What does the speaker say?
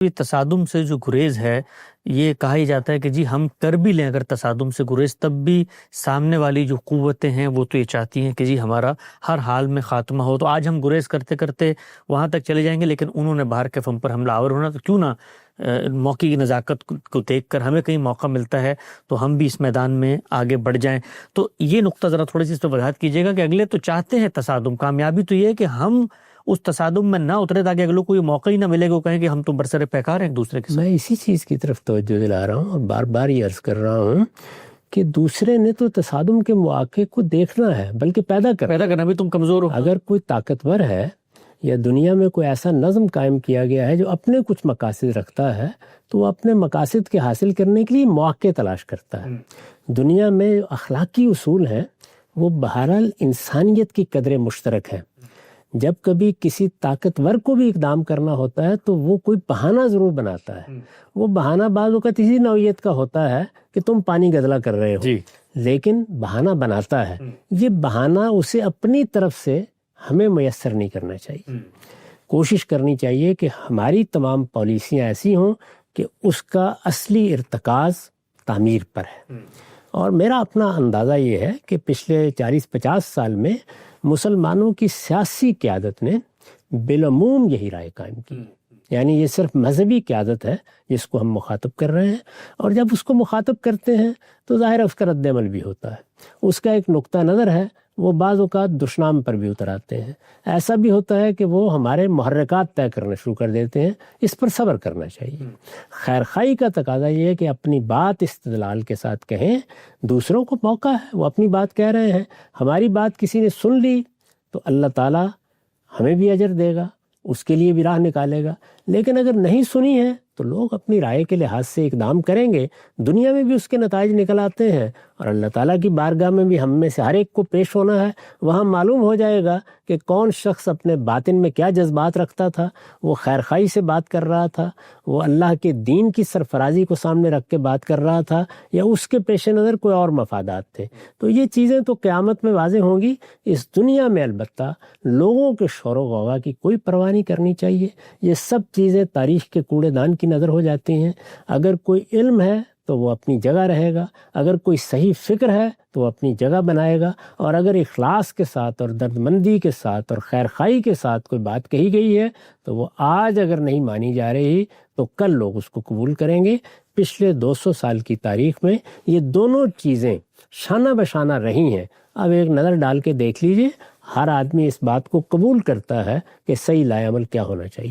یہ تصادم سے جو گریز ہے، یہ کہا ہی جاتا ہے کہ جی ہم کر بھی لیں اگر تصادم سے گریز، تب بھی سامنے والی جو قوتیں ہیں وہ تو یہ چاہتی ہیں کہ جی ہمارا ہر حال میں خاتمہ ہو۔ تو آج ہم گریز کرتے کرتے وہاں تک چلے جائیں گے، لیکن انہوں نے باہر کے ہم پر حملہ آور ہونا، تو کیوں نہ موقع کی نزاکت کو دیکھ کر ہمیں کہیں موقع ملتا ہے تو ہم بھی اس میدان میں آگے بڑھ جائیں۔ تو یہ نقطہ ذرا تھوڑی سی اس پہ وضاحت کیجیے گا کہ اگلے تو چاہتے ہیں تصادم، کامیابی تو یہ ہے کہ ہم اس تصادم میں نہ اترے تاکہ اگلوں کو یہ موقع ہی نہ ملے گا وہ کہیں کہ ہم تو برسر پیکار ہیں ایک دوسرے کے ساتھ۔ میں اسی چیز کی طرف توجہ دلا رہا ہوں اور بار بار یہ عرض کر رہا ہوں کہ دوسرے نے تو تصادم کے مواقع کو دیکھنا ہے بلکہ پیدا کرنا بھی، تم کمزور ہو۔ اگر کوئی طاقتور ہے یا دنیا میں کوئی ایسا نظم قائم کیا گیا ہے جو اپنے کچھ مقاصد رکھتا ہے تو وہ اپنے مقاصد کے حاصل کرنے کے لیے مواقع تلاش کرتا ہے۔ دنیا میں اخلاقی اصول ہیں وہ بہرحال انسانیت کی قدر مشترک ہے۔ جب کبھی کسی طاقتور کو بھی اقدام کرنا ہوتا ہے تو وہ کوئی بہانہ ضرور بناتا ہے۔ وہ بہانہ بعض اوقات اسی نوعیت کا ہوتا ہے کہ تم پانی گدلا کر رہے ہو، لیکن بہانہ بناتا ہے۔ یہ بہانہ اسے اپنی طرف سے ہمیں میسر نہیں کرنا چاہیے۔ کوشش کرنی چاہیے کہ ہماری تمام پالیسیاں ایسی ہوں کہ اس کا اصلی ارتکاز تعمیر پر ہے۔ اور میرا اپنا اندازہ یہ ہے کہ پچھلے 40-50 سال میں مسلمانوں کی سیاسی قیادت نے بالعموم یہی رائے قائم کی، یعنی یہ صرف مذہبی قیادت ہے جس کو ہم مخاطب کر رہے ہیں، اور جب اس کو مخاطب کرتے ہیں تو ظاہر ہے اس کا رد عمل بھی ہوتا ہے۔ اس کا ایک نقطہ نظر ہے، وہ بعض اوقات دشنام پر بھی اتر آتے ہیں۔ ایسا بھی ہوتا ہے کہ وہ ہمارے محرکات طے کرنا شروع کر دیتے ہیں، اس پر صبر کرنا چاہیے۔ خیرخواہی کا تقاضا یہ ہے کہ اپنی بات استدلال کے ساتھ کہیں، دوسروں کو موقع ہے وہ اپنی بات کہہ رہے ہیں، ہماری بات کسی نے سن لی تو اللہ تعالیٰ ہمیں بھی اجر دے گا، اس کے لیے بھی راہ نکالے گا۔ لیکن اگر نہیں سنی ہے تو لوگ اپنی رائے کے لحاظ سے اقدام کریں گے، دنیا میں بھی اس کے نتائج نکل آتے ہیں، اور اللہ تعالیٰ کی بارگاہ میں بھی ہم میں سے ہر ایک کو پیش ہونا ہے۔ وہاں معلوم ہو جائے گا کہ کون شخص اپنے باطن میں کیا جذبات رکھتا تھا، وہ خیرخواہی سے بات کر رہا تھا، وہ اللہ کے دین کی سرفرازی کو سامنے رکھ کے بات کر رہا تھا، یا اس کے پیش نظر کوئی اور مفادات تھے۔ تو یہ چیزیں تو قیامت میں واضح ہوں گی۔ اس دنیا میں البتہ لوگوں کے شور و غوغا کی کوئی پرواہ نہیں کرنی چاہیے۔ یہ سب چیزیں تاریخ کے کوڑے دان کی نظر ہو جاتی ہیں۔ اگر کوئی علم ہے تو وہ اپنی جگہ رہے گا، اگر کوئی صحیح فکر ہے تو وہ اپنی جگہ بنائے گا، اور اگر اخلاص کے ساتھ اور دردمندی کے ساتھ اور خیرخواہی کے ساتھ کوئی بات کہی گئی ہے تو وہ آج اگر نہیں مانی جا رہی تو کل لوگ اس کو قبول کریں گے۔ پچھلے 200 سال کی تاریخ میں یہ دونوں چیزیں شانہ بشانہ رہی ہیں۔ اب ایک نظر ڈال کے دیکھ لیجئے، ہر آدمی اس بات کو قبول کرتا ہے کہ صحیح لائے عمل کیا ہونا چاہیے۔